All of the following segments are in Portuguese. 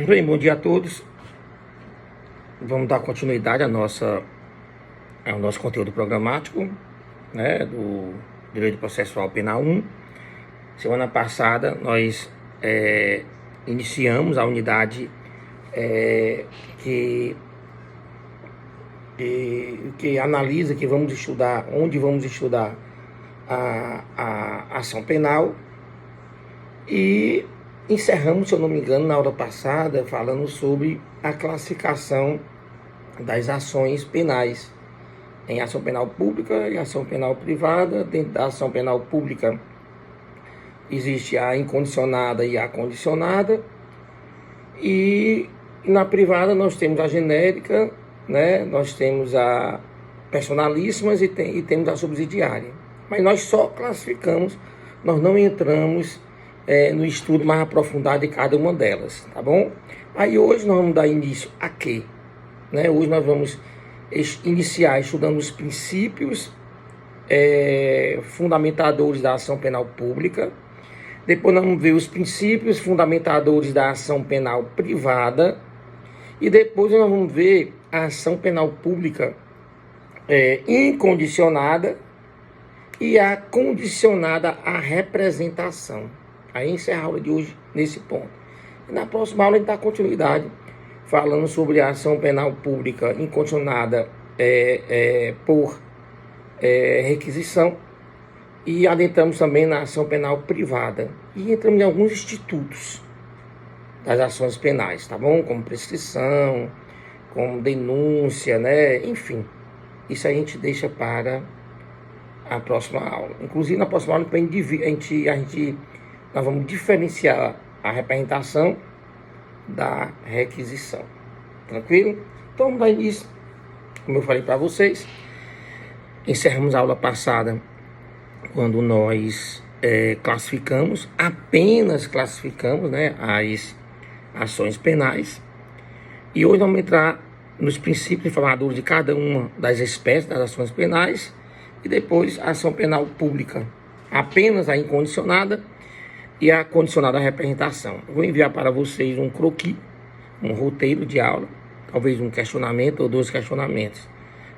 Bem, bom dia a todos. Vamos dar continuidade ao nosso conteúdo programático, né, do Direito Processual Penal 1. Semana passada nós iniciamos a unidade que analisa, que vamos estudar, onde vamos estudar a ação penal, e encerramos, se eu não me engano, na aula passada, falando sobre a classificação das ações penais em ação penal pública e ação penal privada. Dentro da ação penal pública existe a incondicionada e a condicionada, e na privada nós temos a genérica, né? Nós temos a personalíssimas e temos a subsidiária. Mas nós só classificamos, nós não entramos no estudo mais aprofundado de cada uma delas, tá bom? Aí hoje nós vamos dar início a quê? Hoje nós vamos iniciar estudando os princípios fundamentadores da ação penal pública. Depois nós vamos ver os princípios fundamentadores da ação penal privada. E depois nós vamos ver a ação penal pública incondicionada e a condicionada à representação. Aí encerra a aula de hoje nesse ponto. E na próxima aula a gente dá continuidade falando sobre a ação penal pública incondicionada por requisição, e adentramos também na ação penal privada e entramos em alguns institutos das ações penais, tá bom? Como prescrição, como denúncia, né? Enfim, isso a gente deixa para a próxima aula. Inclusive na próxima aula nós vamos diferenciar a representação da requisição. Tranquilo? Então vamos dar início. Como eu falei para vocês, encerramos a aula passada quando nós apenas classificamos, né, as ações penais. E hoje vamos entrar nos princípios informadores de cada uma das espécies das ações penais, e depois a ação penal pública, apenas a incondicionada e a condicionada à representação. Eu vou enviar para vocês um croquis, um roteiro de aula, talvez um questionamento ou 2 questionamentos.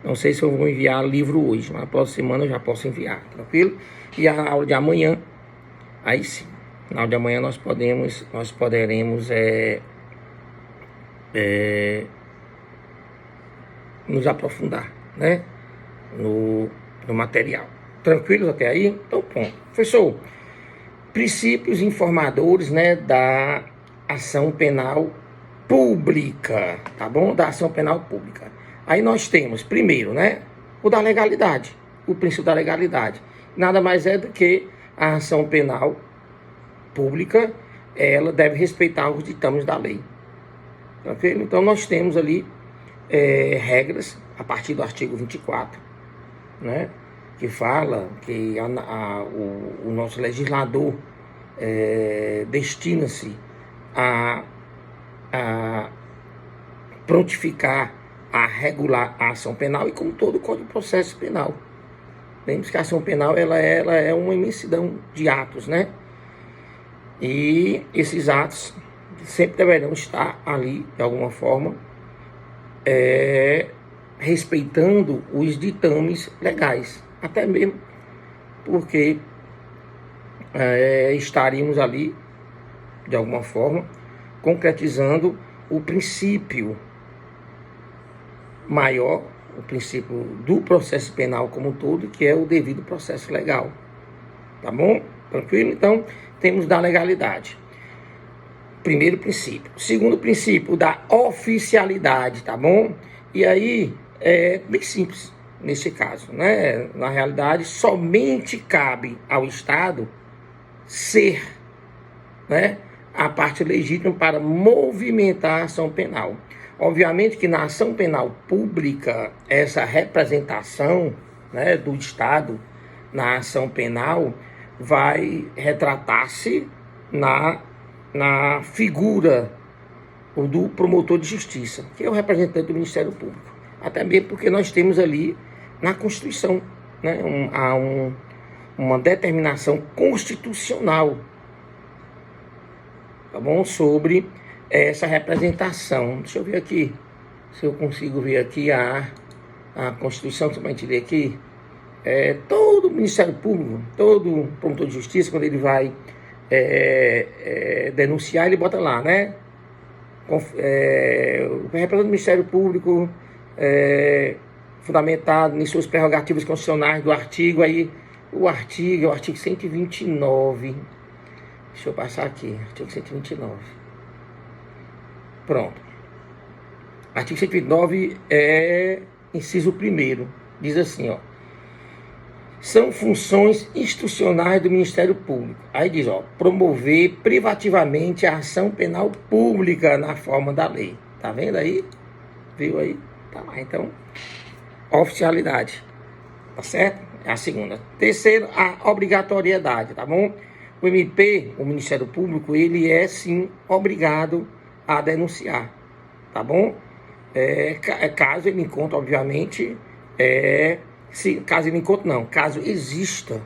Não sei se eu vou enviar livro hoje, mas na próxima semana eu já posso enviar, tranquilo? E a aula de amanhã, aí sim, na aula de amanhã nós poderemos nos aprofundar, né, no material. Tranquilos até aí? Então, pronto. Professor, princípios informadores, né, da ação penal pública, tá bom? Da ação penal pública. Aí nós temos, primeiro, né, o da legalidade, o princípio da legalidade. Nada mais é do que a ação penal pública, ela deve respeitar os ditames da lei. Tranquilo? Então nós temos ali regras, a partir do artigo 24, né, que fala que o nosso legislador destina-se a prontificar, a regular a ação penal, e como todo o Código de Processo Penal. Lembre-se que a ação penal ela é uma imensidão de atos, né? E esses atos sempre deverão estar ali, de alguma forma, respeitando os ditames legais. Até mesmo porque estaríamos ali, de alguma forma, concretizando o princípio maior, o princípio do processo penal como um todo, que é o devido processo legal. Tá bom? Tranquilo? Então, temos da legalidade. Primeiro princípio. Segundo princípio, da oficialidade, tá bom? E aí, é bem simples nesse caso, né? Na realidade, somente cabe ao Estado ser, né, a parte legítima para movimentar a ação penal. Obviamente que na ação penal pública, essa representação, né, do Estado na ação penal vai retratar-se na figura do promotor de justiça, que é o representante do Ministério Público. Até mesmo porque nós temos ali na Constituição, né, uma determinação constitucional, tá bom, sobre essa representação. Deixa eu ver aqui, se eu consigo ver aqui a Constituição, que a gente lê aqui. Todo Ministério Público, todo promotor de justiça, quando ele vai denunciar, ele bota lá, né? O representante do Ministério Público fundamentado em suas prerrogativas constitucionais do artigo, aí o artigo 129. Deixa eu passar aqui, artigo 129. Pronto. Artigo 129 inciso 1º, diz assim, ó. São funções institucionais do Ministério Público. Aí diz, ó, promover privativamente a ação penal pública na forma da lei. Tá vendo aí? Viu aí? Tá lá, então, oficialidade. Tá certo? É a segunda. Terceiro, a obrigatoriedade, tá bom? O MP, o Ministério Público, ele é sim obrigado a denunciar, tá bom? Caso ele encontre, obviamente, caso ele encontre não, caso exista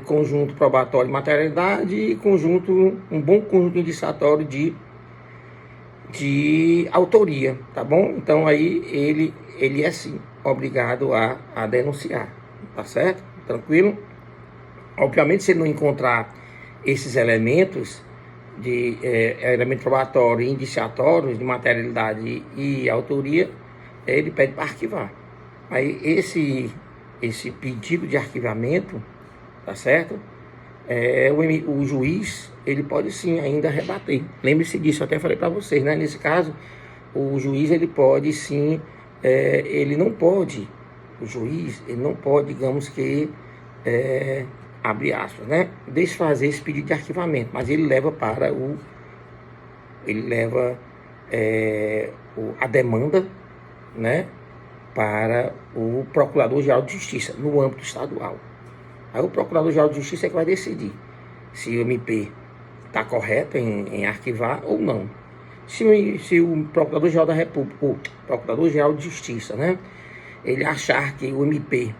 conjunto probatório de materialidade e um bom conjunto indiciatório de autoria, tá bom? Então aí ele é sim obrigado a denunciar, tá certo? Tranquilo? Obviamente, se ele não encontrar esses elementos de elemento probatório e indiciatórios de materialidade e autoria, ele pede para arquivar. Aí esse pedido de arquivamento, tá certo? O juiz, ele pode sim ainda rebater. Lembre-se disso, eu até falei para vocês, né? Nesse caso, o juiz, ele pode sim, o juiz, ele não pode, digamos que, abre aspas, né? Desfazer esse pedido de arquivamento, mas ele leva a demanda, né? Para o Procurador-Geral de Justiça, no âmbito estadual. Aí o Procurador-Geral de Justiça é que vai decidir se o MP está correto em arquivar ou não. Se o Procurador-Geral da República, o Procurador-Geral de Justiça, né, ele achar que o MP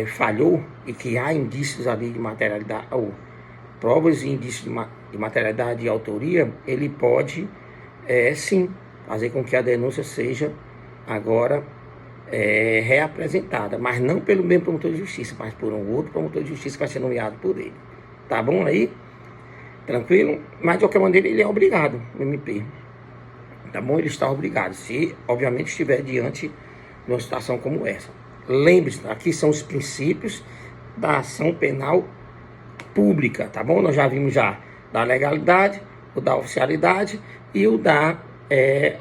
falhou e que há indícios ali de materialidade, ou provas e indícios de materialidade e autoria, ele pode, sim, fazer com que a denúncia seja agora reapresentada, mas não pelo mesmo promotor de justiça, mas por um outro promotor de justiça que vai ser nomeado por ele. Tá bom aí? Tranquilo? Mas de qualquer maneira ele é obrigado, o MP. Tá bom? Ele está obrigado, se obviamente estiver diante de uma situação como essa. Lembre-se, aqui são os princípios da ação penal pública, tá bom? Nós já vimos já da legalidade, o da oficialidade e o da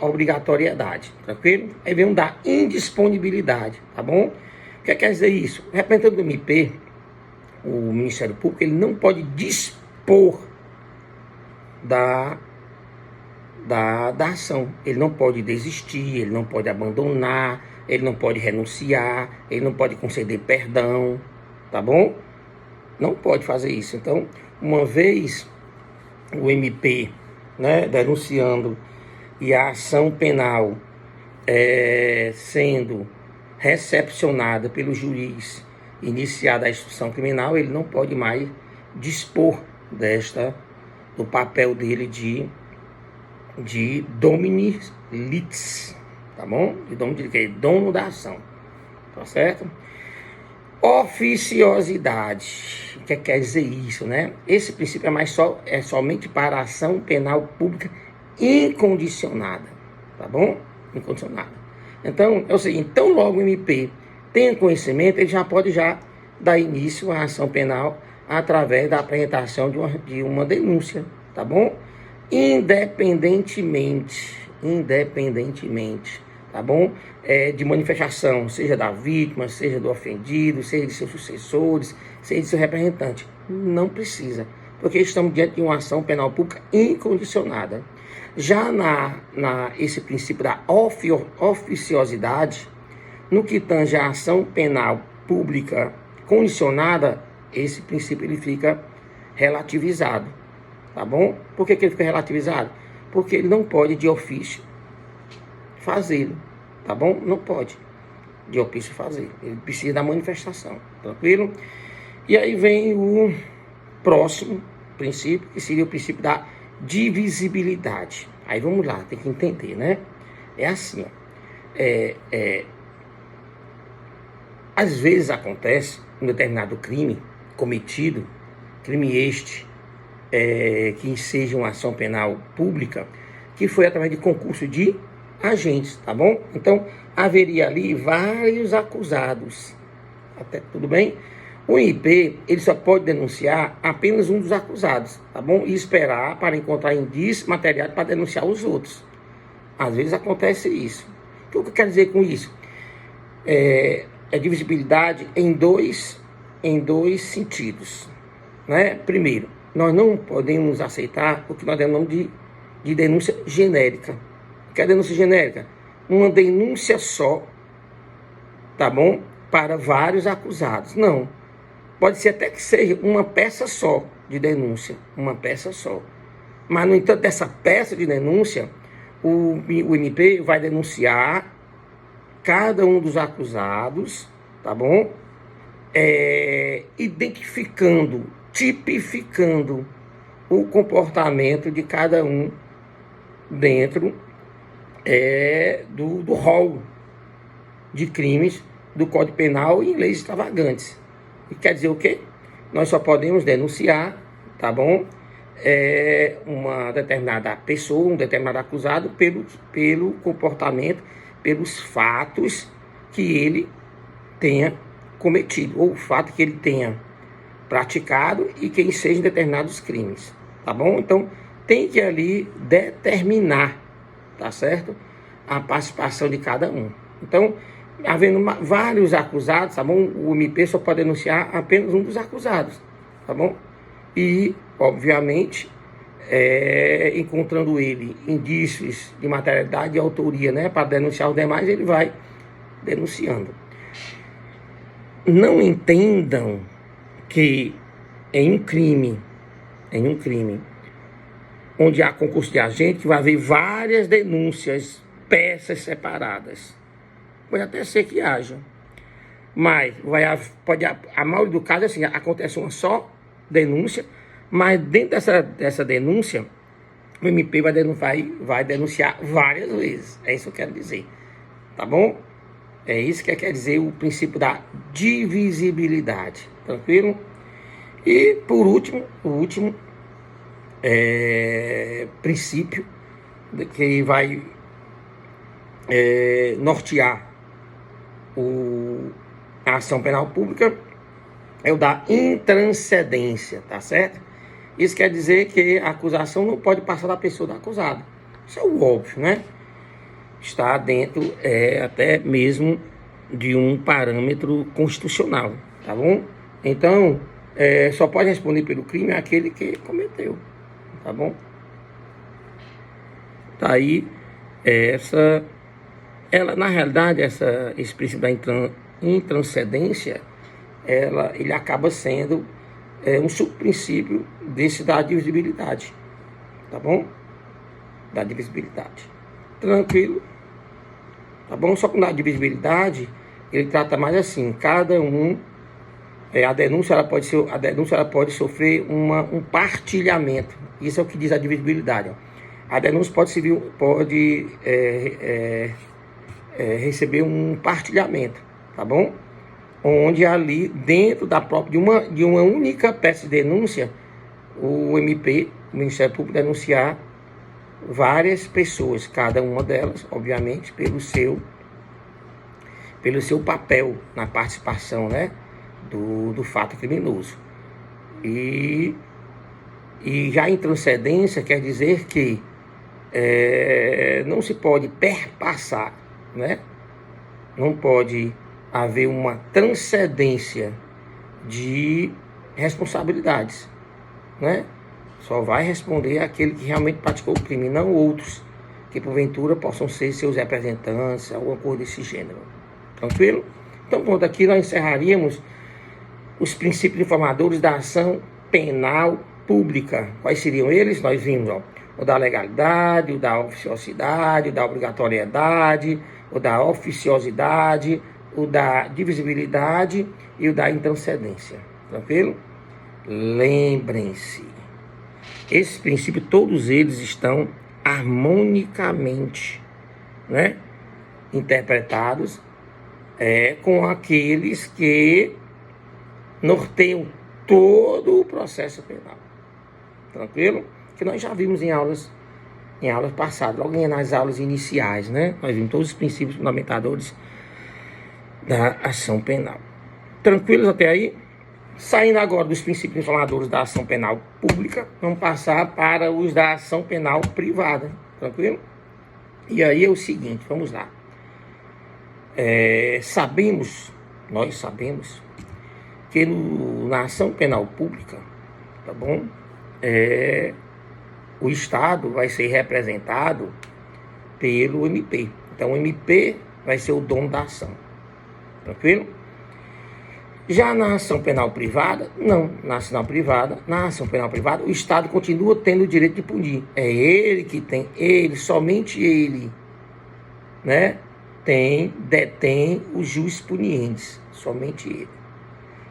obrigatoriedade, tranquilo? Aí vem um da indisponibilidade, tá bom? O que quer dizer isso? O representante do MP, o Ministério Público, ele não pode dispor da ação. Ele não pode desistir, ele não pode abandonar, ele não pode renunciar, ele não pode conceder perdão, tá bom? Não pode fazer isso. Então, uma vez o MP, né, denunciando e a ação penal sendo recepcionada pelo juiz, iniciada a instrução criminal, ele não pode mais dispor do papel dele de dominis litis, tá bom? De dono da ação, tá certo? Oficiosidade, o que quer dizer isso, né? Esse princípio é somente para a ação penal pública incondicionada, tá bom? Incondicionada. Então, é o seguinte, então logo o MP tenha conhecimento, ele já pode dar início à ação penal através da apresentação de uma denúncia, tá bom? Independentemente, tá bom? De manifestação, seja da vítima, seja do ofendido, seja de seus sucessores, seja de seu representante. Não precisa, porque estamos diante de uma ação penal pública incondicionada. Já esse princípio da oficiosidade, no que tange a ação penal pública condicionada, esse princípio ele fica relativizado, tá bom? Por que ele fica relativizado? Porque ele não pode de ofício fazê-lo, tá bom? Não pode de ofício fazer, ele precisa da manifestação, tranquilo? E aí vem o próximo princípio, que seria o princípio da Divisibilidade. Aí vamos lá, tem que entender, né? É assim, ó. Às vezes acontece um determinado crime cometido, crime este, que enseja uma ação penal pública, que foi através de concurso de agentes, tá bom? Então, haveria ali vários acusados, até tudo bem? O MP, ele só pode denunciar apenas um dos acusados, tá bom? E esperar para encontrar indícios materiais para denunciar os outros. Às vezes acontece isso. O que eu quero dizer com isso? É divisibilidade em dois sentidos, né? Primeiro, nós não podemos aceitar o que nós denominamos de denúncia genérica. O que é denúncia genérica? Uma denúncia só, tá bom? Para vários acusados. Não. Pode ser até que seja uma peça só de denúncia, uma peça só. Mas, no entanto, dessa peça de denúncia, o MP vai denunciar cada um dos acusados, tá bom? Identificando, tipificando o comportamento de cada um dentro do rol de crimes do Código Penal e leis extravagantes. E quer dizer o quê? Nós só podemos denunciar, tá bom? Uma determinada pessoa, um determinado acusado pelo comportamento, pelos fatos que ele tenha cometido, ou o fato que ele tenha praticado e que sejam determinados crimes, tá bom? Então, tem que ali determinar, tá certo? A participação de cada um. Então, havendo vários acusados, tá bom? O MP só pode denunciar apenas um dos acusados, tá bom? E, obviamente, encontrando ele indícios de materialidade e autoria, né, para denunciar os demais, ele vai denunciando. Não entendam que em um crime, onde há concurso de agente, vai haver várias denúncias, peças separadas. Pode até ser que haja, mas a maioria do caso, assim, acontece uma só denúncia, mas dentro dessa denúncia, o MP vai denunciar várias vezes. É isso que eu quero dizer, tá bom? É isso que quer dizer o princípio da divisibilidade, tranquilo? E, por último, o último princípio que vai nortear a ação penal pública é o da intranscendência, tá certo? Isso quer dizer que a acusação não pode passar da pessoa do acusado. Isso é o óbvio, né? Está dentro até mesmo de um parâmetro constitucional, tá bom? Então, só pode responder pelo crime aquele que cometeu, tá bom? Tá aí na realidade, esse princípio da intranscendência, ele acaba sendo um subprincípio da divisibilidade, tá bom? Da divisibilidade. Tranquilo? Tá bom? Só que na divisibilidade, ele trata mais assim, cada um, a denúncia ela pode sofrer um partilhamento. Isso é o que diz a divisibilidade. Ó. A denúncia pode receber um partilhamento, tá bom? Onde ali, dentro de uma única peça de denúncia, o MP, o Ministério Público, denunciar várias pessoas, cada uma delas, obviamente, pelo seu papel na participação, né, do fato criminoso. E já em transcendência quer dizer que não se pode perpassar, né? Não pode haver uma transcendência de responsabilidades, né? Só vai responder aquele que realmente praticou o crime, não outros que porventura possam ser seus representantes, alguma coisa desse gênero. Tranquilo? Então, pronto, aqui nós encerraríamos os princípios informadores da ação penal pública. Quais seriam eles? Nós vimos, ó, o da legalidade, o da oficiosidade, o da obrigatoriedade, o da oficiosidade, o da divisibilidade e o da intranscendência. Tranquilo? Lembrem-se, Esses princípios, todos eles estão harmonicamente, né, interpretados com aqueles que norteiam todo o processo penal. Tranquilo? Que nós já vimos em aulas passadas, logo nas aulas iniciais, né? Nós vimos todos os princípios fundamentadores da ação penal. Tranquilos até aí? Saindo agora dos princípios informadores da ação penal pública, vamos passar para os da ação penal privada. Tranquilo? E aí é o seguinte, vamos lá. Nós sabemos que na ação penal pública, tá bom? O Estado vai ser representado pelo MP. Então o MP vai ser o dono da ação. Tranquilo? Já na ação penal privada, não. Na ação penal privada, o Estado continua tendo o direito de punir. É ele que tem, somente ele, né? Detém os jus punientes, somente ele.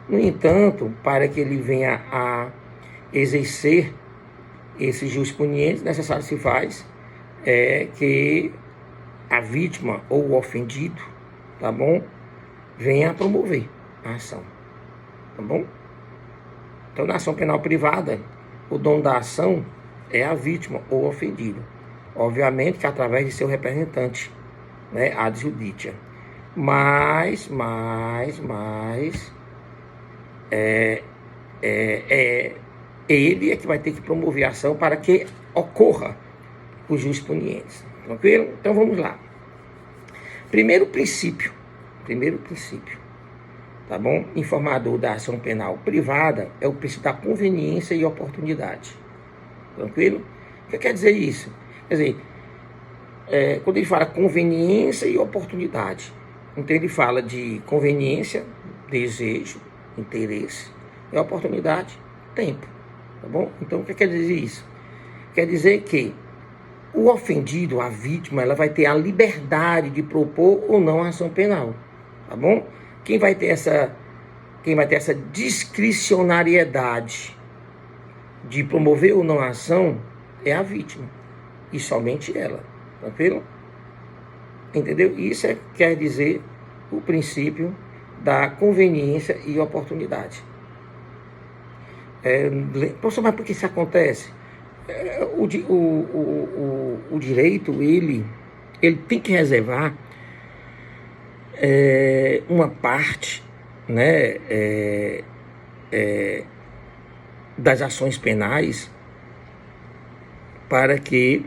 No entanto, para que ele venha a exercer esses jus punientes, necessário se faz que a vítima ou o ofendido, tá bom, venha a promover a ação, tá bom? Então, na ação penal privada, o dono da ação é a vítima ou o ofendido, obviamente que através de seu representante, né, ad judicia. Mas ele é que vai ter que promover a ação para que ocorra os jus punientes. Tranquilo? Então vamos lá. Primeiro princípio, tá bom? Informador da ação penal privada é o princípio da conveniência e oportunidade. Tranquilo? O que quer dizer isso? Quer dizer, quando ele fala conveniência e oportunidade, então ele fala de conveniência, desejo, interesse, e oportunidade, tempo. Tá bom? Então, o que quer dizer isso? Quer dizer que o ofendido, a vítima, ela vai ter a liberdade de propor ou não a ação penal. Tá bom? Quem vai ter essa discricionariedade de promover ou não a ação é a vítima. E somente ela. Tranquilo? Entendeu? Isso quer dizer o princípio da conveniência e oportunidade. Professor, mas por que isso acontece? O direito, ele tem que reservar uma parte, né, das ações penais para que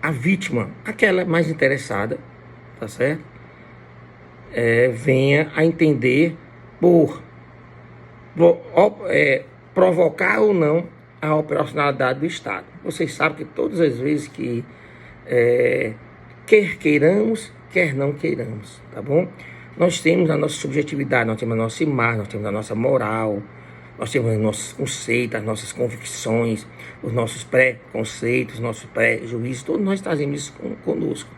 a vítima, aquela mais interessada, tá certo? Venha a entender por provocar ou não a operacionalidade do Estado. Vocês sabem que todas as vezes que quer queiramos, quer não queiramos, tá bom? Nós temos a nossa subjetividade, nós temos a nossa imagem, nós temos a nossa moral, nós temos os nossos conceitos, as nossas convicções, os nossos pré-conceitos, nossos pré-juízos, todos nós trazemos isso conosco.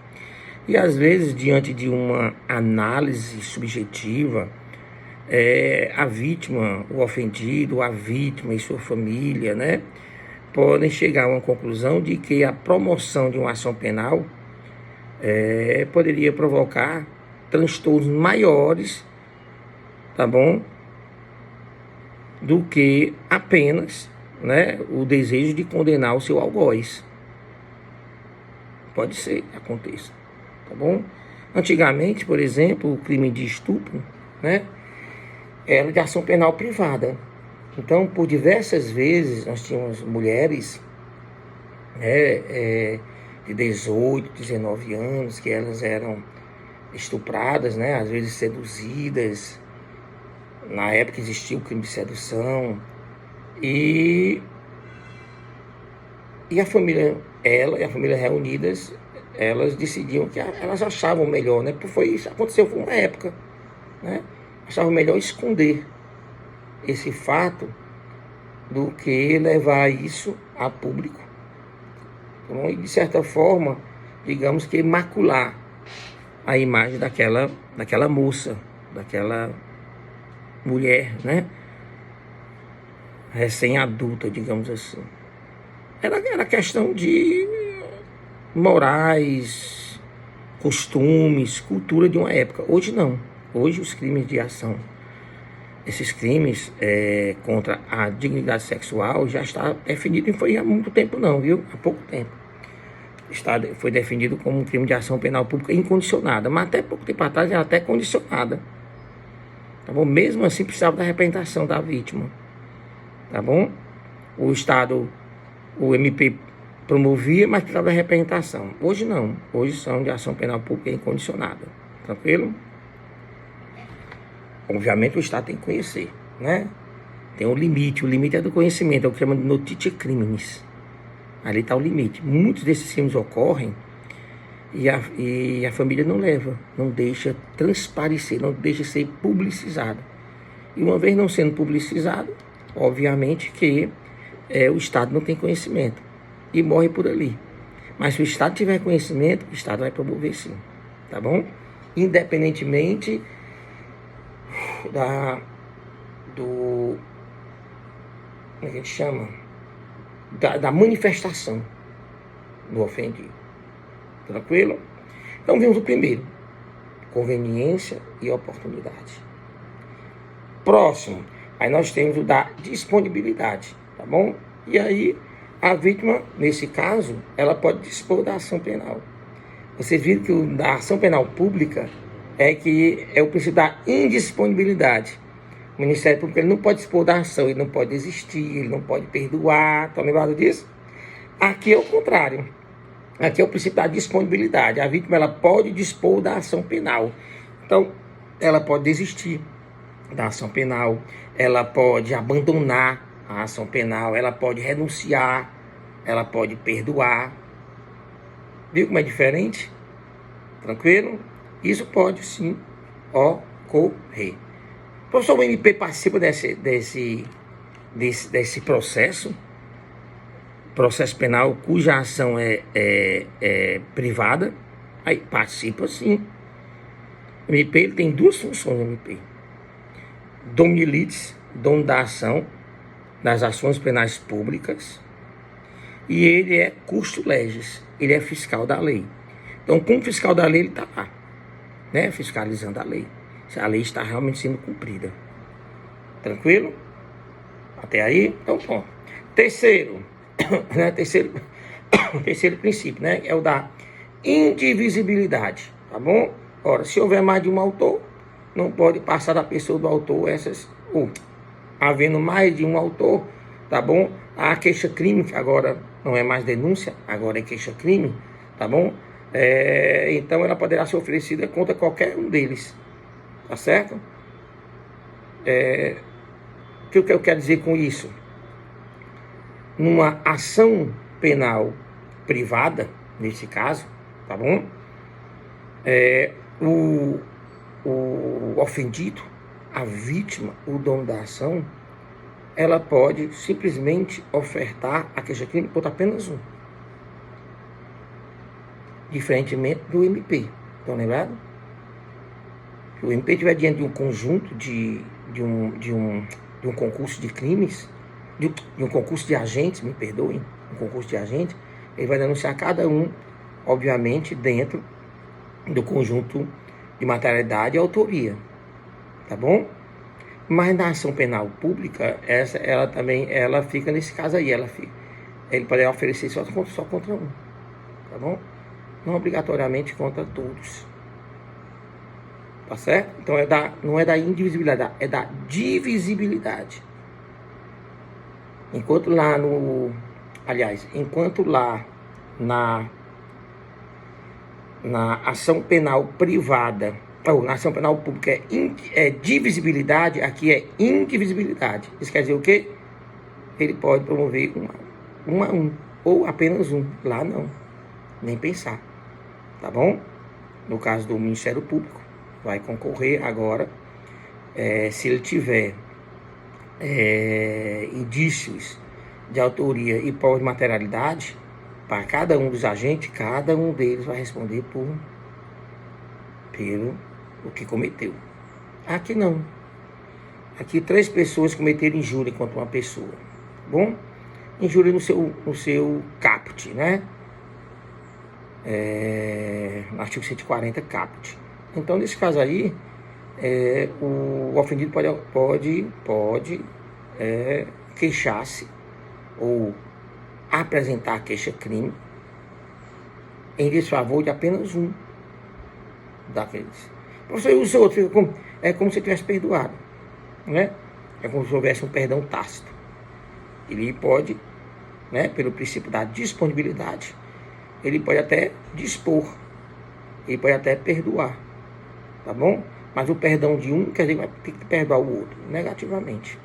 E às vezes, diante de uma análise subjetiva, a vítima, o ofendido, a vítima e sua família, né, podem chegar a uma conclusão de que a promoção de uma ação penal poderia provocar transtornos maiores, tá bom, do que apenas, né, o desejo de condenar o seu algoz. Pode ser que aconteça, tá bom? Antigamente, por exemplo, o crime de estupro, né, era de ação penal privada. Então, por diversas vezes, nós tínhamos mulheres de 18, 19 anos, que elas eram estupradas, né, às vezes seduzidas. Na época existia o crime de sedução. E a família, ela e a família reunidas, elas decidiam que elas achavam melhor, né? Porque isso aconteceu por uma época, né? Achavam melhor esconder esse fato do que levar isso a público. Então, e de certa forma, digamos que macular a imagem daquela moça, daquela mulher, né? recém-adulta, digamos assim. Era questão de morais, costumes, cultura de uma época. Hoje não. Hoje os crimes de ação, esses crimes contra a dignidade sexual já está definido, e foi há muito tempo não, viu? Há pouco tempo. Foi definido como um crime de ação penal pública incondicionada, mas até pouco tempo atrás era até condicionada. Tá bom? Mesmo assim precisava da representação da vítima. Tá bom? O Estado, o MP promovia, mas precisava da representação. Hoje não. Hoje são de ação penal pública incondicionada. Tranquilo? Obviamente o Estado tem que conhecer, né? Tem um limite. O limite é do conhecimento. É o que chama de notitia criminis. Ali está o limite. Muitos desses crimes ocorrem e a família não leva, não deixa transparecer, não deixa ser publicizado. E uma vez não sendo publicizado, obviamente que o Estado não tem conhecimento e morre por ali. Mas se o Estado tiver conhecimento, o Estado vai promover sim, tá bom? Independentemente como é que a gente chama? Da manifestação do ofendido. Tranquilo? Então vimos o primeiro, conveniência e oportunidade. Próximo, aí nós temos o da disponibilidade, tá bom? E aí a vítima, nesse caso, ela pode dispor da ação penal. Vocês viram que o da ação penal pública é o princípio da indisponibilidade. O Ministério Público ele não pode dispor da ação, ele não pode desistir, ele não pode perdoar. Estão lembrados disso? Aqui é o contrário. Aqui é o princípio da disponibilidade. A vítima ela pode dispor da ação penal. Então, ela pode desistir da ação penal, ela pode abandonar a ação penal, ela pode renunciar, ela pode perdoar. Viu como é diferente? Tranquilo? Isso pode sim ocorrer. Professor, o MP participa desse processo penal cuja ação é privada? Aí participa sim. O MP ele tem duas funções, o MP. Domini litis, dono da ação, das ações penais públicas, e ele é custo legis, ele é fiscal da lei. Então, como fiscal da lei, ele está lá, né, fiscalizando a lei. Se a lei está realmente sendo cumprida. Tranquilo? Até aí? Então, bom. Terceiro, né, terceiro princípio, né, é o da indivisibilidade, tá bom? Ora, se houver mais de um autor, não pode passar da pessoa do autor havendo mais de um autor, tá bom? A queixa-crime, que agora não é mais denúncia, agora é queixa-crime, tá bom? Então ela poderá ser oferecida contra qualquer um deles, tá certo? O que eu quero dizer com isso? Numa ação penal privada, nesse caso, tá bom? O ofendido, a vítima, o dono da ação, ela pode simplesmente ofertar a queixa-crime contra apenas um. Diferentemente do MP. Estão lembrados? Se o MP estiver diante de um conjunto de um concurso de crimes, de um concurso de agentes, me perdoem, um concurso de agentes, ele vai denunciar cada um, obviamente, dentro do conjunto de materialidade e autoria, tá bom? Mas na ação penal pública, ela fica nesse caso aí, ele pode oferecer só contra um, tá bom? Não obrigatoriamente contra todos, tá certo? Então não é da indivisibilidade, é da divisibilidade. Enquanto lá na ação penal privada, ou na ação penal pública é divisibilidade, aqui é indivisibilidade. Isso quer dizer o quê? Ele pode promover um a um, ou apenas um. Lá não, nem pensar, tá bom? No caso do Ministério Público, vai concorrer agora, se ele tiver indícios de autoria e prova de materialidade, para cada um dos agentes, cada um deles vai responder pelo o que cometeu. Aqui não. aqui 3 pessoas cometeram injúria contra uma pessoa, tá bom? Injúria no seu caput, né? No artigo 140 caput. Então, nesse caso aí, o ofendido pode queixar-se ou apresentar queixa-crime em desfavor de apenas um daqueles. Professor, e os outros? É como se tivesse perdoado, né? É como se houvesse um perdão tácito. Ele pode, né, pelo princípio da disponibilidade, ele pode até dispor, ele pode até perdoar, tá bom? Mas o perdão de um quer dizer que vai ter que perdoar o outro, negativamente,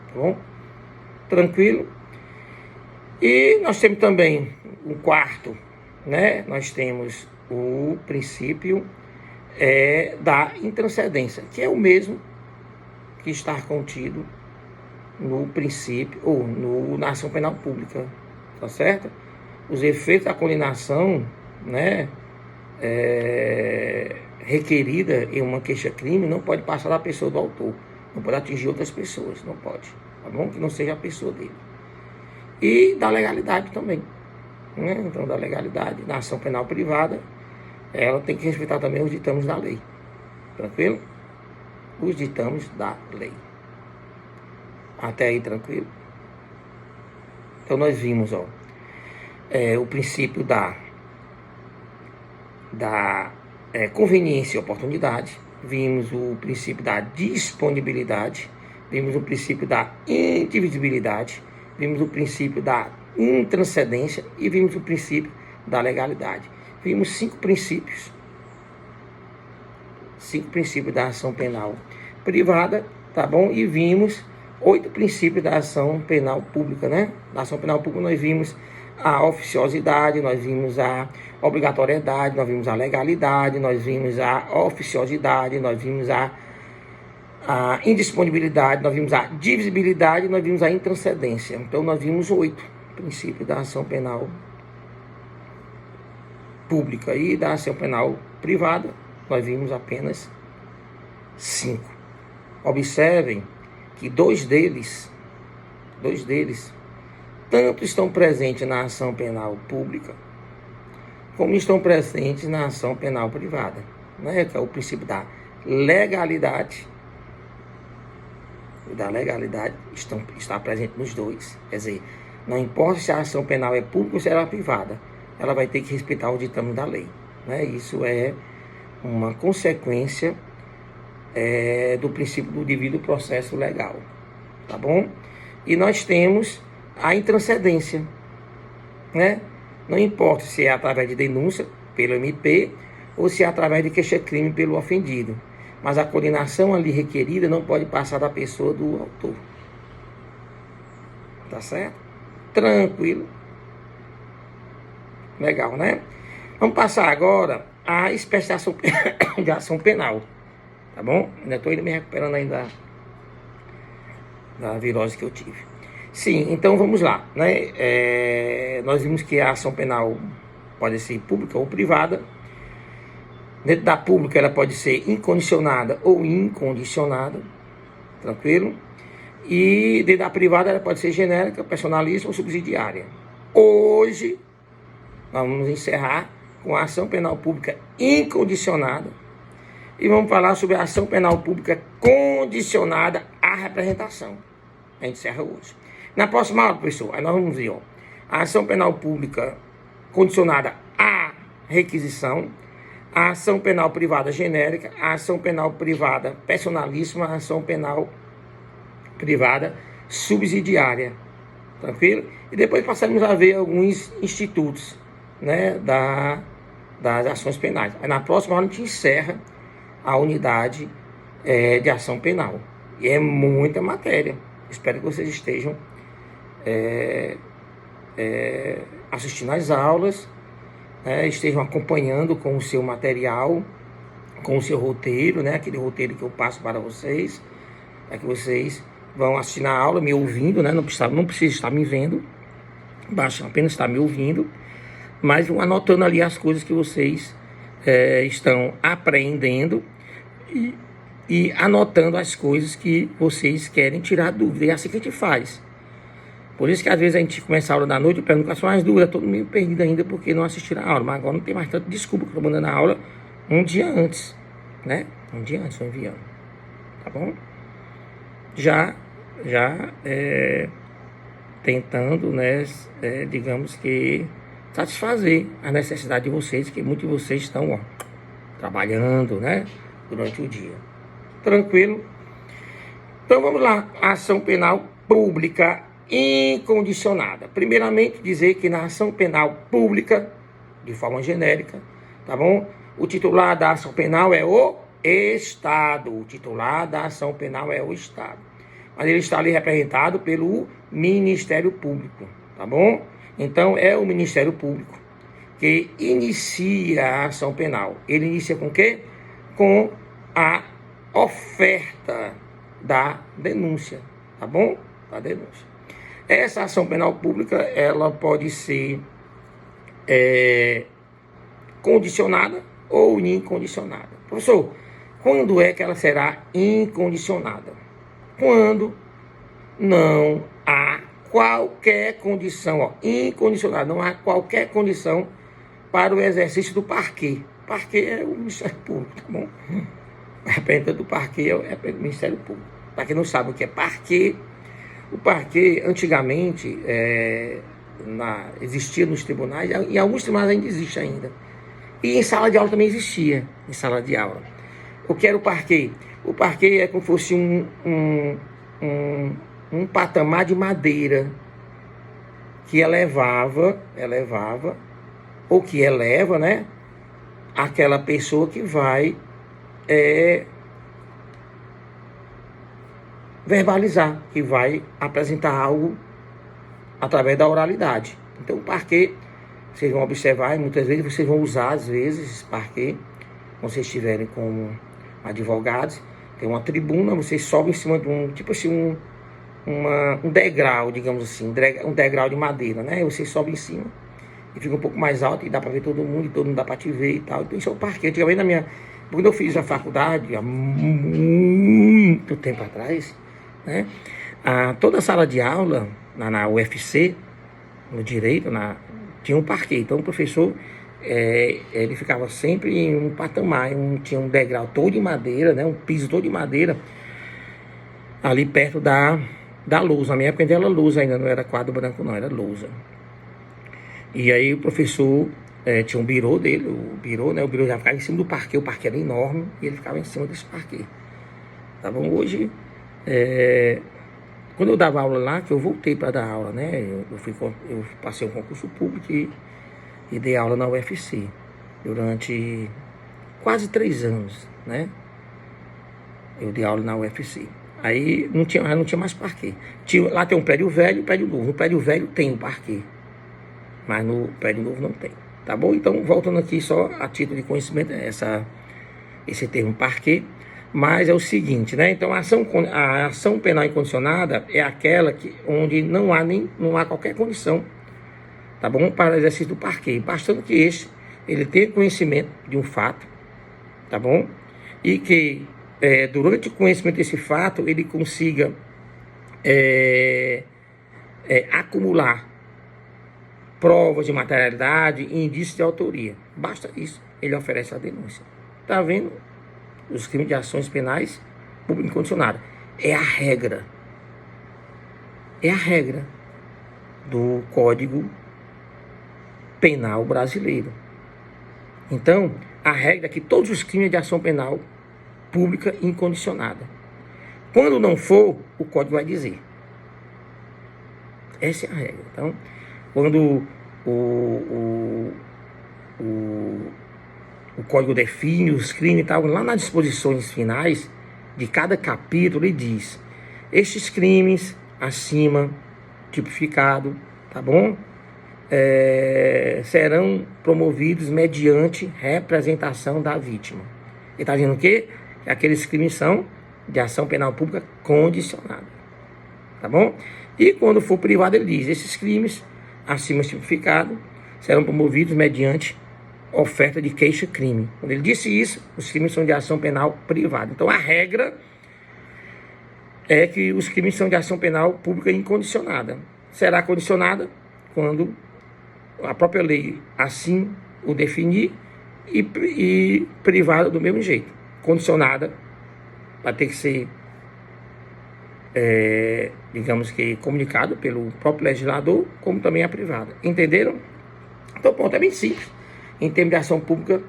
tá bom? Tranquilo? E nós temos também o quarto, né? Nós temos o princípio da intranscendência, que é o mesmo que está contido no princípio, ou na ação penal pública, tá certo? Os efeitos da condenação, né, requerida em uma queixa-crime não pode passar da pessoa do autor, não pode atingir outras pessoas, não pode, tá bom? Que não seja a pessoa dele. E da legalidade também, né? Então, da legalidade, na ação penal privada, ela tem que respeitar também os ditames da lei, tranquilo? Os ditames da lei. Até aí, tranquilo? Então, nós vimos, ó, o princípio da conveniência e oportunidade, vimos o princípio da disponibilidade, vimos o princípio da indivisibilidade, vimos o princípio da intranscendência e vimos o princípio da legalidade. Vimos 5 princípios da ação penal privada, tá bom? E vimos 8 princípios da ação penal pública, né? Na ação penal pública nós vimos a oficiosidade, nós vimos a obrigatoriedade, nós vimos a legalidade, nós vimos a oficiosidade, nós vimos a indisponibilidade, nós vimos a divisibilidade, nós vimos a intranscendência. Então nós vimos 8 princípios da ação penal pública e da ação penal privada, nós vimos apenas 5. Observem que dois deles tanto estão presentes na ação penal pública, como estão presentes na ação penal privada, né? Que é o princípio da legalidade. Está presente nos dois. Quer dizer, não importa se a ação penal é pública ou se ela é privada, ela vai ter que respeitar o ditame da lei, né? Isso é uma consequência do princípio do devido processo legal, tá bom? E nós temos a intranscendência, né? Não importa se é através de denúncia pelo MP ou se é através de queixa-crime pelo ofendido, mas a condenação ali requerida não pode passar da pessoa do autor, tá certo? Tranquilo? Legal, né? Vamos passar agora à espécie de ação penal, tá bom? Ainda estou me recuperando ainda da virose que eu tive. Sim, então vamos lá, né? Nós vimos que a ação penal pode ser pública ou privada. Dentro da pública ela pode ser incondicionada ou incondicionada, tranquilo? E dentro da privada ela pode ser genérica, personalista ou subsidiária. Hoje nós vamos encerrar com a ação penal pública incondicionada e vamos falar sobre a ação penal pública condicionada à representação. A gente encerra hoje. Na próxima aula, professor, aí nós vamos ver, ó, a ação penal pública condicionada à requisição, a ação penal privada genérica, a ação penal privada personalíssima, a ação penal privada subsidiária, tranquilo? E depois passamos a ver alguns institutos, né, das ações penais. Aí na próxima aula a gente encerra a unidade de ação penal. E é muita matéria. Espero que vocês estejam assistindo às aulas, estejam acompanhando com o seu material, com o seu roteiro, né? Aquele roteiro que eu passo para vocês, que vocês vão assistir na aula me ouvindo, né? Não precisa estar me vendo, basta apenas estar me ouvindo, mas vão anotando ali as coisas que vocês estão aprendendo e anotando as coisas que vocês querem tirar dúvida. E é assim que a gente faz. Por isso que às vezes a gente começa a aula da noite e pergunta quais são as dúvidas, todo meio perdido ainda porque não assistiram a aula. Mas agora não tem mais tanto desculpa que eu estou mandando a aula um dia antes, né? Um dia antes estou enviando, tá bom? Já tentando, né, digamos que satisfazer a necessidade de vocês, que muitos de vocês estão trabalhando, né, durante o dia. Tranquilo? Então vamos lá, ação penal pública incondicionada. Primeiramente, dizer que na ação penal pública, de forma genérica, tá bom? O titular da ação penal é o Estado. O titular da ação penal é o Estado. Mas ele está ali representado pelo Ministério Público, tá bom? Então é o Ministério Público que inicia a ação penal. Ele inicia com o quê? Com a oferta da denúncia, tá bom? Da denúncia. Essa ação penal pública, ela pode ser condicionada ou incondicionada. Professor, quando é que ela será incondicionada? Quando não há qualquer condição, incondicionada, não há qualquer condição para o exercício do parquê. Parquê é o Ministério Público, tá bom? A representante do parquê é o Ministério Público. Para quem não sabe o que é parquê, o parquê, antigamente, existia nos tribunais, e alguns tribunais ainda existe ainda. E em sala de aula também existia, em sala de aula. O que era o parquê? O parquê é como se fosse um patamar de madeira que elevava, ou que eleva, né, aquela pessoa que vai verbalizar, que vai apresentar algo através da oralidade. Então, o parquê, vocês vão observar, e muitas vezes vocês vão usar, às vezes, esse parquê, quando vocês estiverem como advogados, tem uma tribuna, vocês sobem em cima de um degrau, digamos assim, um degrau de madeira, né? Vocês sobem em cima e fica um pouco mais alto e dá para ver todo mundo, e todo mundo dá para te ver e tal. Então, isso é o parquê. Antigamente, quando eu fiz a faculdade, há muito tempo atrás, né? Toda a sala de aula, na UFC, no direito, tinha um parquê. Então, o professor, ele ficava sempre em um patamar, tinha um degrau todo de madeira, né? Um piso todo de madeira, ali perto da lousa. Na minha época, ainda era lousa, ainda não era quadro branco, não, era lousa. E aí, o professor tinha um birô dele, o birô já ficava em cima do parquê, o parquê era enorme, e ele ficava em cima desse parquê. Tá bom? Hoje, quando eu dava aula lá, que eu voltei para dar aula, né? Eu passei um concurso público e dei aula na UFC durante quase 3 anos, né? Eu dei aula na UFC. Aí não tinha mais parquê. Lá tem um prédio velho e um prédio novo. No prédio velho tem um parquê, mas no prédio novo não tem. Tá bom? Então, voltando aqui só a título de conhecimento, esse termo parquê. Mas é o seguinte, né? Então, a ação penal incondicionada é aquela onde não há qualquer condição, tá bom, para o exercício do parquê, bastando que ele tenha conhecimento de um fato, tá bom, e que durante o conhecimento desse fato ele consiga acumular provas de materialidade e indícios de autoria. Basta isso, ele oferece a denúncia. Tá vendo? Os crimes de ações penais público incondicionada. É a regra do Código Penal brasileiro. Então, a regra é que todos os crimes de ação penal pública incondicionada. Quando não for, o Código vai dizer. Essa é a regra. Então, quando o Código define os crimes e tal, lá nas disposições finais de cada capítulo, ele diz: estes crimes acima, tipificado, tá bom? Serão promovidos mediante representação da vítima. Ele está dizendo o quê? Que aqueles crimes são de ação penal pública condicionada, tá bom? E quando for privado, ele diz: esses crimes acima tipificado serão promovidos mediante oferta de queixa-crime. Quando ele disse isso, os crimes são de ação penal privada. Então, a regra é que os crimes são de ação penal pública incondicionada. Será condicionada quando a própria lei assim o definir e privada do mesmo jeito. Condicionada vai ter que ser, digamos que, comunicado pelo próprio legislador, como também a privada. Entenderam? Então, o ponto é bem simples. Em termos de ação pública,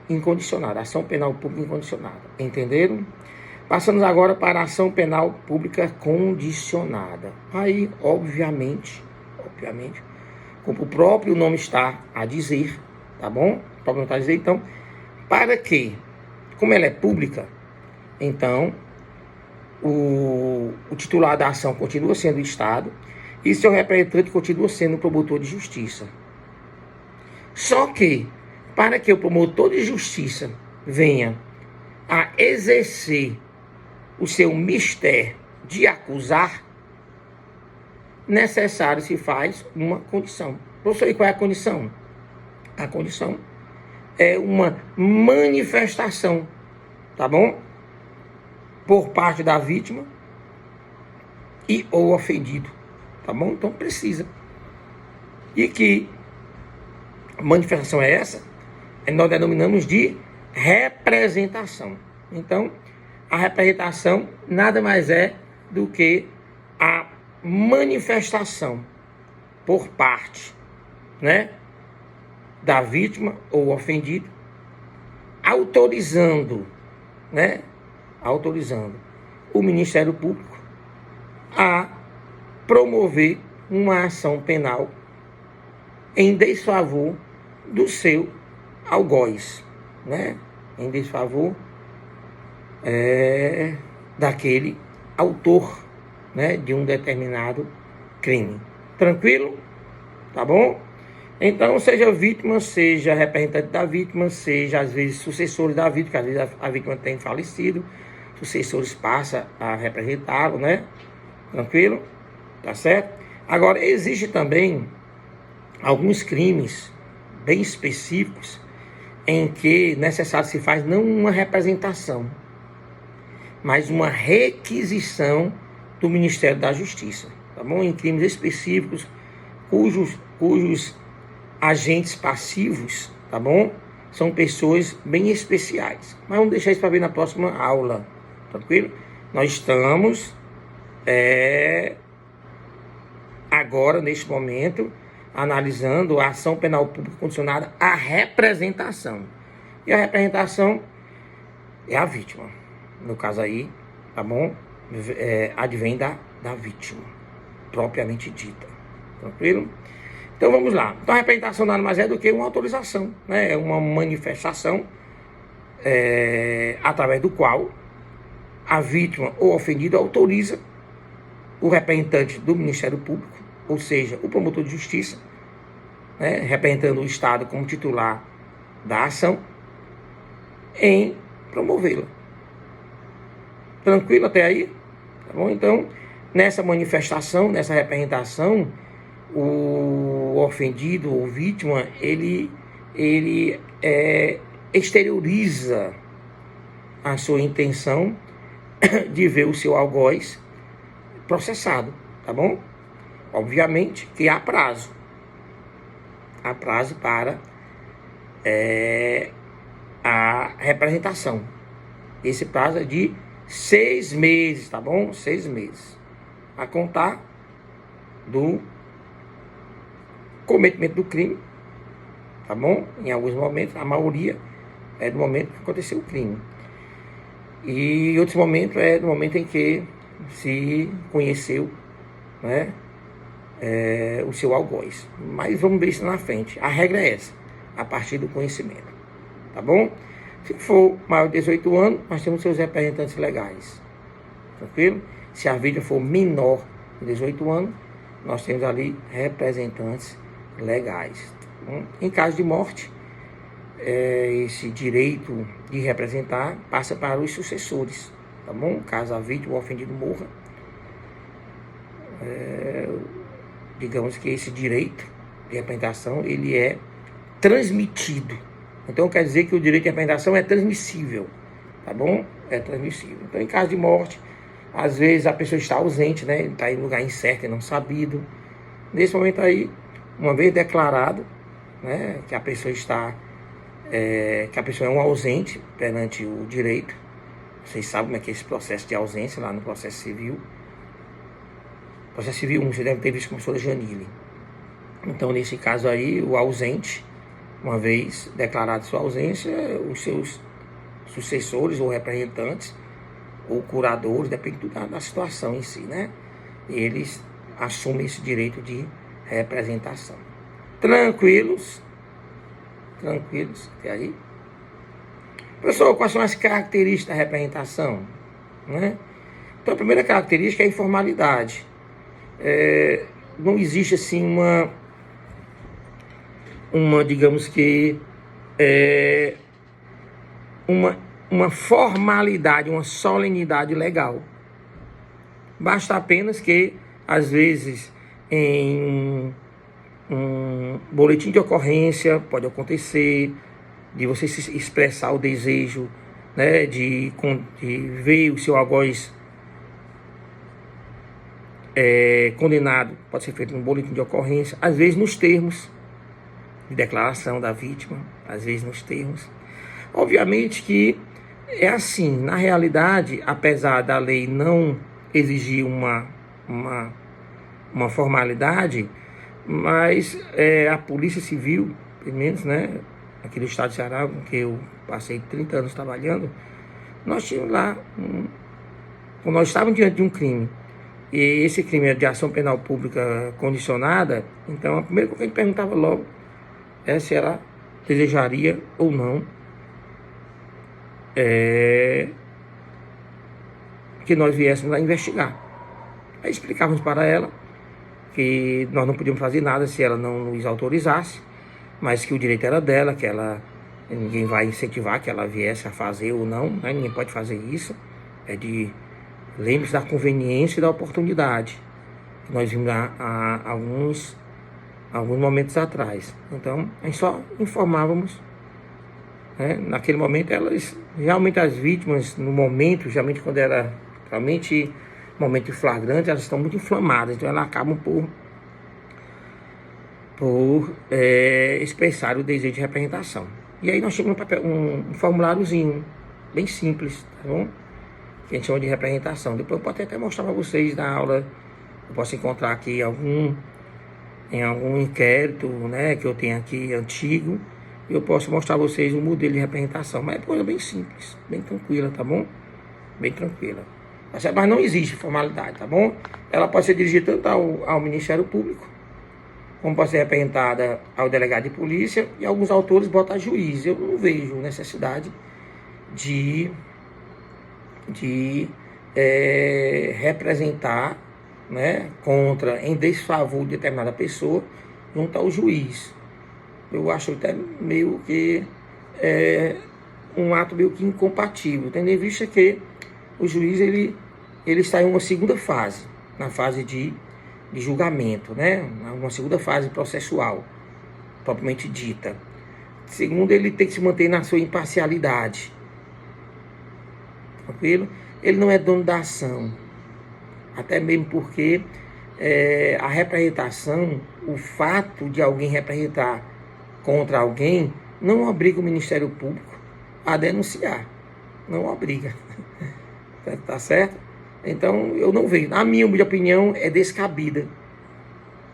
incondicionada. Ação penal pública incondicionada. Entenderam? Passamos agora para a ação penal pública condicionada. Aí, obviamente, como o próprio nome está a dizer, tá bom? O próprio nome está a dizer, então, para que, como ela é pública, então, o titular da ação continua sendo o Estado e seu representante continua sendo o promotor de justiça. Só que, para que o promotor de justiça venha a exercer o seu mistério de acusar, necessário se faz uma condição. Professor, e qual é a condição? A condição é uma manifestação, tá bom? Por parte da vítima e ou ofendido, tá bom? Então precisa. E que manifestação é essa? Nós denominamos de representação. Então, a representação nada mais é do que a manifestação por parte, né, da vítima ou ofendido, autorizando o Ministério Público a promover uma ação penal em desfavor do seu algoz, né? Em desfavor daquele autor, né, de um determinado crime. Tranquilo? Tá bom? Então, seja vítima, seja representante da vítima, seja às vezes sucessores da vítima, que às vezes a vítima tem falecido, sucessores passam a representá-lo, né? Tranquilo? Tá certo? Agora, existe também alguns crimes bem específicos em que necessário se faz não uma representação, mas uma requisição do Ministério da Justiça, tá bom? Em crimes específicos, cujos agentes passivos, tá bom? São pessoas bem especiais. Mas vamos deixar isso para ver na próxima aula, tranquilo? Nós estamos agora, neste momento, analisando a ação penal pública condicionada à representação. E a representação é a vítima. No caso aí, tá bom? Advém da vítima, propriamente dita. Tranquilo? Então vamos lá. Então a representação nada mais é do que uma autorização, né? É uma manifestação através do qual a vítima ou ofendido autoriza o representante do Ministério Público, ou seja, o promotor de justiça, né, representando o Estado como titular da ação, em promovê-la. Tranquilo até aí? Tá bom? Então, nessa manifestação, nessa representação, o ofendido ou vítima, ele exterioriza a sua intenção de ver o seu algoz processado, tá bom? Obviamente que há prazo. Há prazo para a representação. Esse prazo é de 6 meses, tá bom? 6 meses. A contar do cometimento do crime, tá bom? Em alguns momentos, a maioria é do momento que aconteceu o crime. E em outros momentos é do momento em que se conheceu, né, o seu algoz. Mas vamos ver isso na frente. A regra é essa, a partir do conhecimento. Tá bom? Se for maior de 18 anos, nós temos seus representantes legais. Tranquilo? Se a vítima for menor de 18 anos, nós temos ali representantes legais. Tá bom? Em caso de morte, esse direito de representar passa para os sucessores. Tá bom? Caso a vítima ou ofendido morra, digamos que esse direito de representação, ele é transmitido. Então quer dizer que o direito de representação é transmissível, tá bom? É transmissível. Então, em caso de morte, às vezes a pessoa está ausente, né? Está em lugar incerto e não sabido. Nesse momento aí, uma vez declarado, né, que a pessoa está, que a pessoa é um ausente perante o direito. Vocês sabem como é que é esse processo de ausência lá no processo civil. Processo civil 1, você deve ter visto com a professora Janile. Então, nesse caso aí, o ausente, uma vez declarada sua ausência, os seus sucessores ou representantes ou curadores, depende da situação em si, né? Eles assumem esse direito de representação. Tranquilos? Tranquilos até aí? Professor, quais são as características da representação? Né? Então, a primeira característica é a informalidade. Não existe assim uma digamos que, uma formalidade, uma solenidade legal. Basta apenas que, às vezes, em um boletim de ocorrência, pode acontecer de você se expressar o desejo, né, de ver o seu algoz condenado, pode ser feito no boletim de ocorrência, às vezes nos termos de declaração da vítima, às vezes nos termos. Obviamente que é assim, na realidade, apesar da lei não exigir uma formalidade, mas a Polícia Civil, pelo menos, né, aqui do estado de Ceará, com que eu passei 30 anos trabalhando, nós tínhamos lá, quando nós estávamos diante de um crime, e esse crime é de ação penal pública condicionada, então a primeira coisa que a gente perguntava logo é se ela desejaria ou não que nós viéssemos a investigar. Aí explicávamos para ela que nós não podíamos fazer nada se ela não nos autorizasse, mas que o direito era dela, que ninguém vai incentivar que ela viesse a fazer ou não, né? Ninguém pode fazer isso. Lembre-se da conveniência e da oportunidade, que nós vimos há alguns momentos atrás. Então, a gente só informávamos, né? Naquele momento, realmente as vítimas, no momento, geralmente quando era realmente momento flagrante, elas estão muito inflamadas, então elas acabam por expressar o desejo de representação. E aí nós tínhamos um formuláriozinho, bem simples, tá bom? Que a gente chama de representação. Depois eu posso até mostrar para vocês na aula, eu posso encontrar aqui em algum inquérito, né, que eu tenho aqui antigo, eu posso mostrar a vocês um modelo de representação, mas é coisa bem simples, bem tranquila, tá bom? Bem tranquila. Mas não existe formalidade, tá bom? Ela pode ser dirigida tanto ao Ministério Público, como pode ser representada ao delegado de polícia, e alguns autores botam a juiz. Eu não vejo necessidade de representar, né, em desfavor de determinada pessoa junto ao juiz. Eu acho até meio que um ato meio que incompatível, tendo em vista que o juiz ele está em uma segunda fase, na fase de julgamento, né, uma segunda fase processual, propriamente dita. Segundo, ele tem que se manter na sua imparcialidade. Tranquilo? Ele não é dono da ação. Até mesmo porque a representação, o fato de alguém representar contra alguém, não obriga o Ministério Público a denunciar. Não obriga. Tá certo? Então, eu não vejo. Na minha opinião, é descabida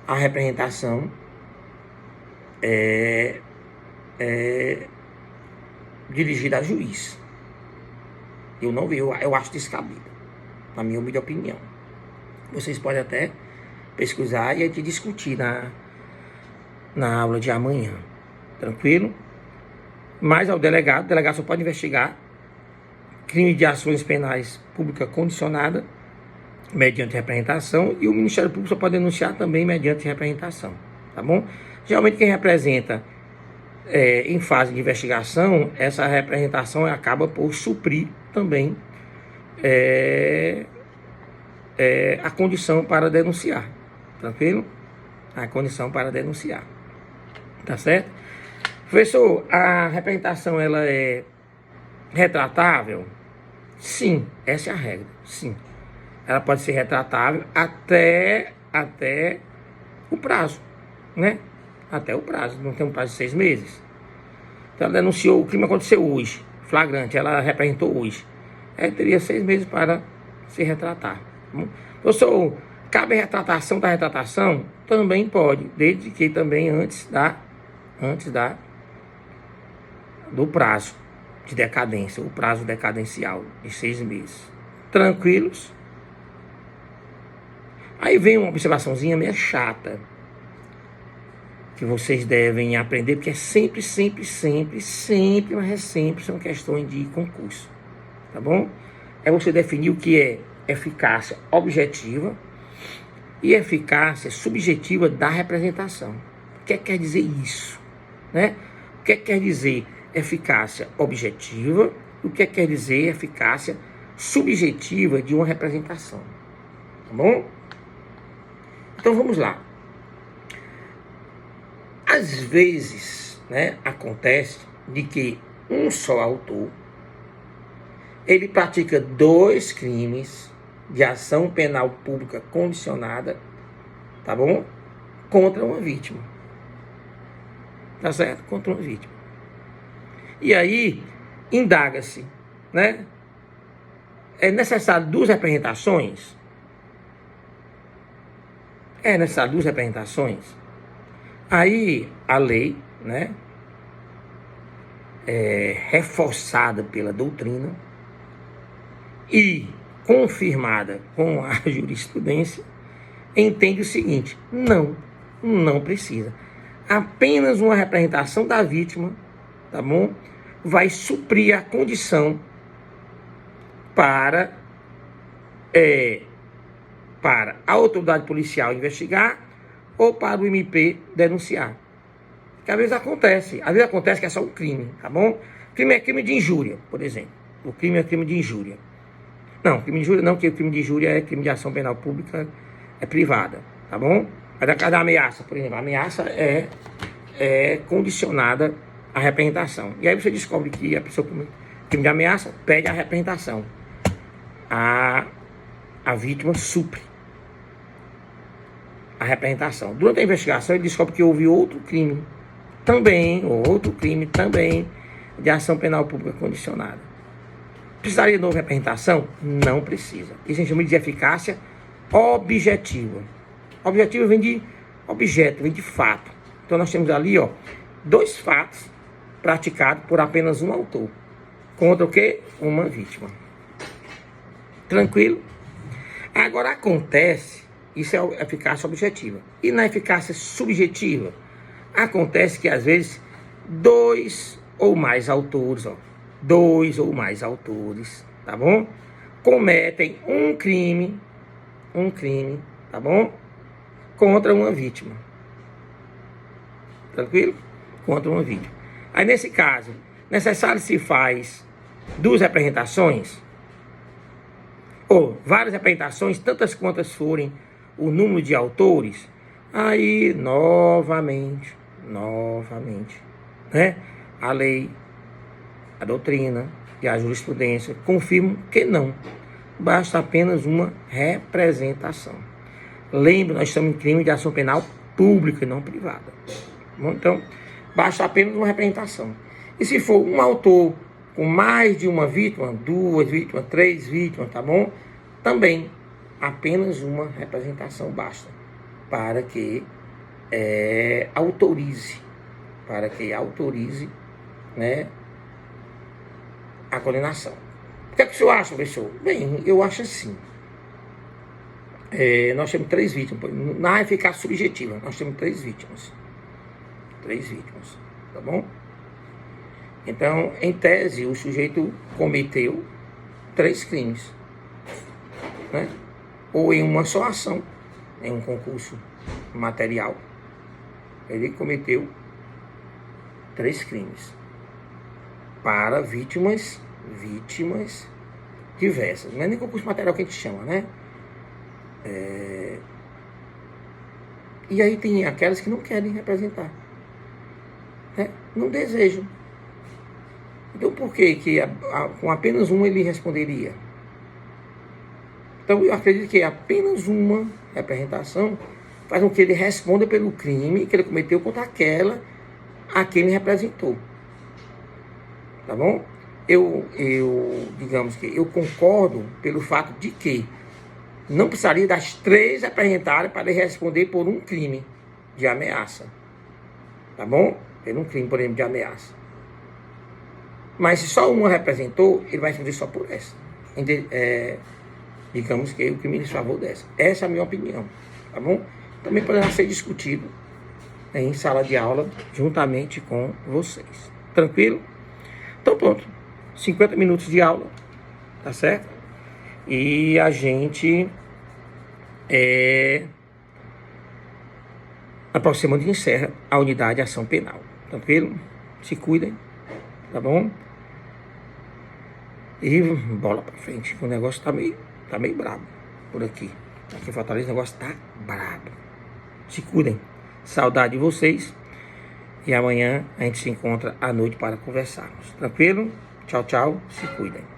a representação dirigida a juiz. Eu não vejo, eu acho descabida, na minha opinião. Vocês podem até pesquisar e a gente discutir na aula de amanhã. Tranquilo? Mas ao delegado, o delegado só pode investigar crime de ações penais pública condicionada mediante representação, e o Ministério Público só pode denunciar também mediante representação, tá bom? Geralmente quem representa em fase de investigação, essa representação acaba por suprir também a condição para denunciar, tranquilo? A condição para denunciar. Tá certo? Professor, a representação ela é retratável? Sim, essa é a regra, sim. Ela pode ser retratável até o prazo, né? Até o prazo, não tem um prazo de 6 meses. Então ela denunciou, o crime aconteceu hoje, flagrante, ela representou hoje. Ela teria 6 meses para se retratar. Professor, cabe a retratação da retratação? Também pode, desde que também antes do prazo de decadência, o prazo decadencial de 6 meses. Tranquilos? Aí vem uma observaçãozinha meio chata, que vocês devem aprender, porque é sempre, mas é sempre são questões de concurso, tá bom? É você definir o que é eficácia objetiva e eficácia subjetiva da representação. O que quer dizer isso, né? O que quer dizer eficácia objetiva? O que quer dizer eficácia subjetiva de uma representação, tá bom? Então vamos lá. Às vezes, né, acontece de que um só autor ele pratica 2 crimes de ação penal pública condicionada, tá bom? Contra uma vítima. Tá certo? Contra uma vítima. E aí, indaga-se, né? É necessário 2 representações? É necessário 2 representações? Aí, a lei, né? Reforçada pela doutrina e confirmada com a jurisprudência, entende o seguinte: não precisa. Apenas uma representação da vítima, tá bom? Vai suprir a condição para a autoridade policial investigar ou para o MP denunciar. Que às vezes acontece que é só um crime, tá bom? Crime é crime de injúria, por exemplo. O crime é crime de injúria. Não, crime de injúria não, porque o crime de injúria é crime de ação penal pública, é privada, tá bom? Mas na casa da ameaça, por exemplo, a ameaça é condicionada à representação. E aí você descobre que a pessoa com crime de ameaça pede a representação. A vítima supre a representação. Durante a investigação, ele descobre que houve outro crime também de ação penal pública condicionada. Precisaria de nova representação? Não precisa. Isso a gente chama de eficácia objetiva. Objetivo vem de objeto, vem de fato. Então nós temos ali, 2 fatos praticados por apenas um autor. Contra o quê? Uma vítima. Tranquilo? Agora acontece, isso é eficácia objetiva. E na eficácia subjetiva, acontece que às vezes 2 ou mais autores, tá bom? Cometem um crime, tá bom? Contra uma vítima. Tranquilo? Contra uma vítima. Aí nesse caso, necessário se faz 2 representações, ou várias representações, tantas quantas forem o número de autores, aí novamente, né? A lei, a doutrina e a jurisprudência confirmam que não. Basta apenas uma representação. Lembre, nós estamos em crime de ação penal pública e não privada. Bom, então, basta apenas uma representação. E se for um autor com mais de uma vítima, 2 vítimas, 3 vítimas, tá bom? Também apenas uma representação basta para que autorize, né, a condenação. O que é que o senhor acha, professor? Bem, eu acho assim. Nós temos 3 vítimas. Na eficácia subjetiva, nós temos 3 vítimas. 3 vítimas, tá bom? Então, em tese, o sujeito cometeu 3 crimes, né? Ou em uma só ação, em um concurso material, ele cometeu 3 crimes para vítimas diversas. Não é nem concurso material que a gente chama, né? E aí tem aquelas que não querem representar. né? Não desejam. Então por que com apenas uma ele responderia? Então eu acredito que apenas uma representação faz com que ele responda pelo crime que ele cometeu contra aquela a quem ele representou. Tá bom? Digamos que eu concordo pelo fato de que não precisaria das 3 representarem para ele responder por um crime de ameaça. Tá bom? Por um crime, por exemplo, de ameaça. Mas se só uma representou, ele vai responder só por essa. Digamos que o crime lhe favor dessa. Essa é a minha opinião. Tá bom? Também poderá ser discutido em sala de aula juntamente com vocês. Tranquilo? Então pronto. 50 minutos de aula. Tá certo? E a gente aproximando e encerra a unidade de ação penal. Tranquilo? Se cuidem. Tá bom? E bola pra frente. O negócio tá meio brabo por aqui. Aqui em Fortaleza o negócio tá brabo. Se cuidem. Saudade de vocês. E amanhã a gente se encontra à noite para conversarmos. Tranquilo? Tchau, tchau. Se cuidem.